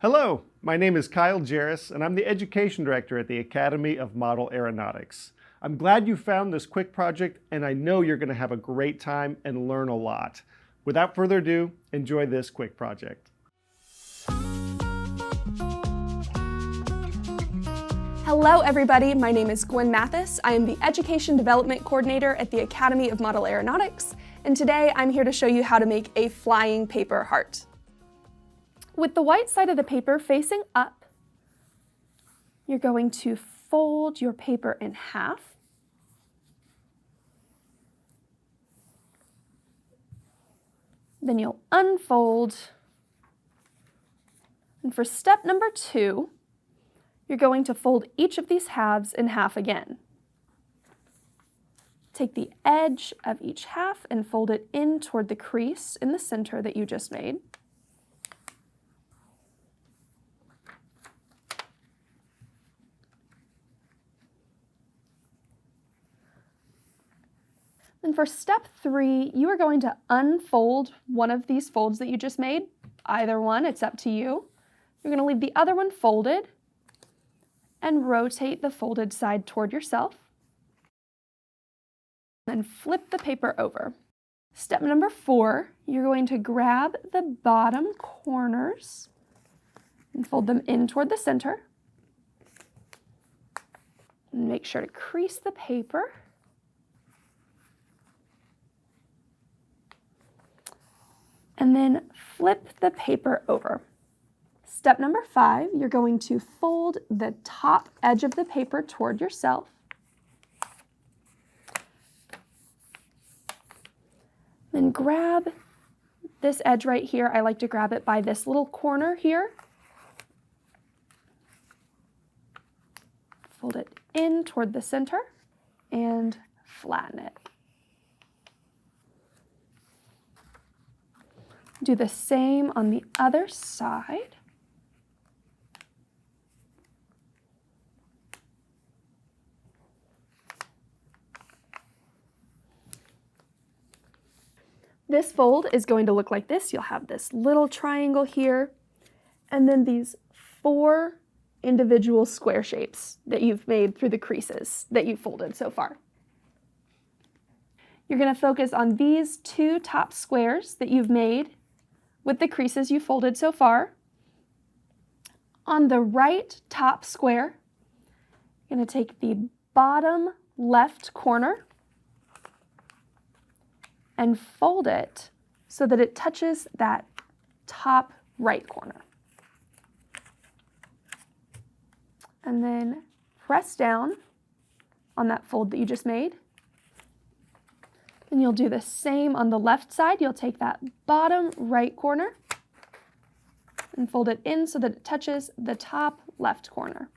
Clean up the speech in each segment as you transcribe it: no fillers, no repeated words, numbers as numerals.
Hello, my name is Kyle Jarris, and I'm the Education Director at the Academy of Model Aeronautics. I'm glad you found this quick project, and I know you're going to have a great time and learn a lot. Without further ado, enjoy this quick project. Hello everybody, my name is Gwen Mathis. I am the Education Development Coordinator at the Academy of Model Aeronautics, and today I'm here to show you how to make a flying paper heart. With the white side of the paper facing up, you're going to fold your paper in half. Then you'll unfold. And for step number 2, you're going to fold each of these halves in half again. Take the edge of each half and fold it in toward the crease in the center that you just made. Then for step 3, you are going to unfold one of these folds that you just made. Either one, it's up to you. You're going to leave the other one folded and rotate the folded side toward yourself. Then flip the paper over. Step number 4, you're going to grab the bottom corners and fold them in toward the center. And make sure to crease the paper. And then flip the paper over. Step number 5, you're going to fold the top edge of the paper toward yourself. Then grab this edge right here. I like to grab it by this little corner here. Fold it in toward the center and flatten it. Do the same on the other side. This fold is going to look like this. You'll have this little triangle here, and then these 4 individual square shapes that you've made through the creases that you've folded so far. You're going to focus on these 2 top squares that you've made with the creases you folded so far. On the right top square, you're going to take the bottom left corner and fold it so that it touches that top right corner. And then press down on that fold that you just made. And you'll do the same on the left side. You'll take that bottom right corner and fold it in so that it touches the top left corner.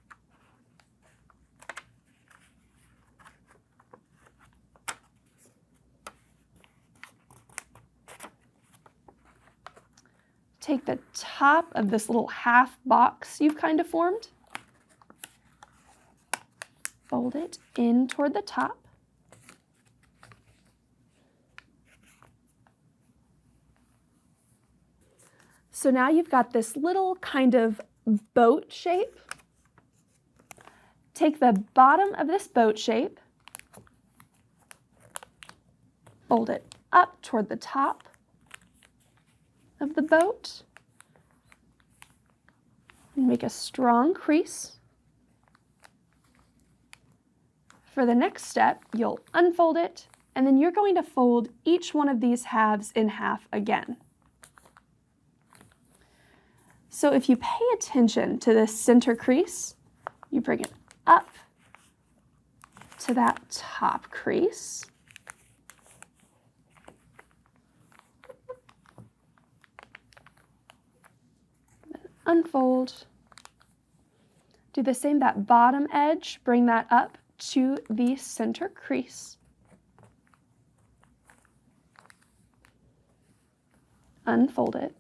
Take the top of this little half box you've kind of formed, fold it in toward the top. So now you've got this little kind of boat shape. Take the bottom of this boat shape, fold it up toward the top of the boat, and make a strong crease. For the next step, you'll unfold it, and then you're going to fold each one of these halves in half again. So if you pay attention to this center crease, you bring it up to that top crease. Then unfold. Do the same, that bottom edge, bring that up to the center crease. Unfold it.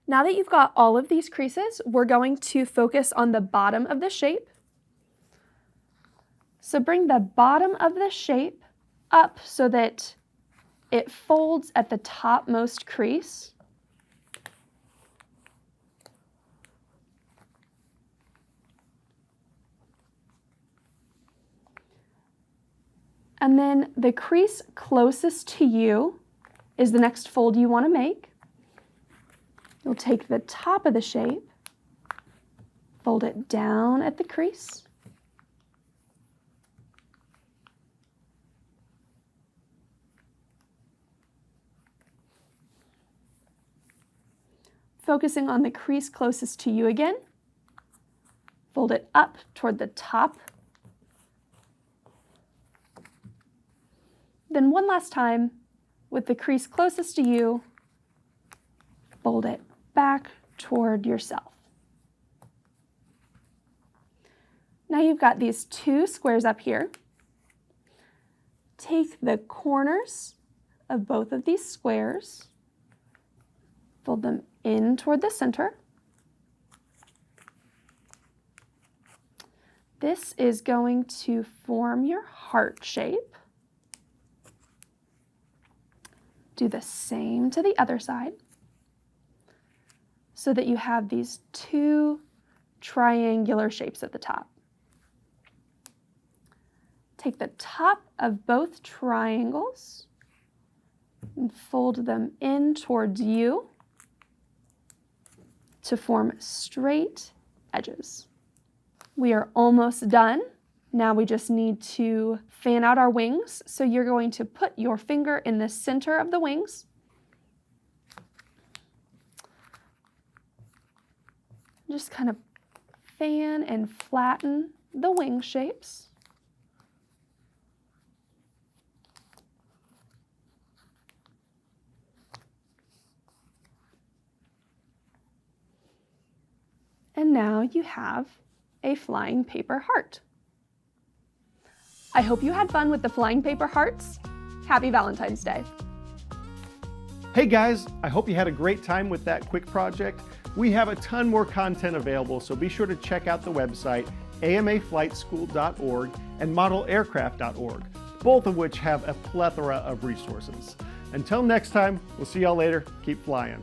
Now that you've got all of these creases, we're going to focus on the bottom of the shape. So bring the bottom of the shape up so that it folds at the topmost crease. And then the crease closest to you is the next fold you want to make. You'll take the top of the shape, fold it down at the crease, focusing on the crease closest to you again, fold it up toward the top. Then one last time, with the crease closest to you, fold it back toward yourself. Now you've got these two squares up here. Take the corners of both of these squares, fold them in toward the center. This is going to form your heart shape. Do the same to the other side so that you have these two triangular shapes at the top. Take the top of both triangles and fold them in towards you to form straight edges. We are almost done. Now we just need to fan out our wings. So you're going to put your finger in the center of the wings. Just kind of fan and flatten the wing shapes. And now you have a flying paper heart. I hope you had fun with the flying paper hearts. Happy Valentine's Day. Hey guys, I hope you had a great time with that quick project. We have a ton more content available, so be sure to check out the website amaflightschool.org and modelaircraft.org, both of which have a plethora of resources. Until next time, we'll see y'all later. Keep flying.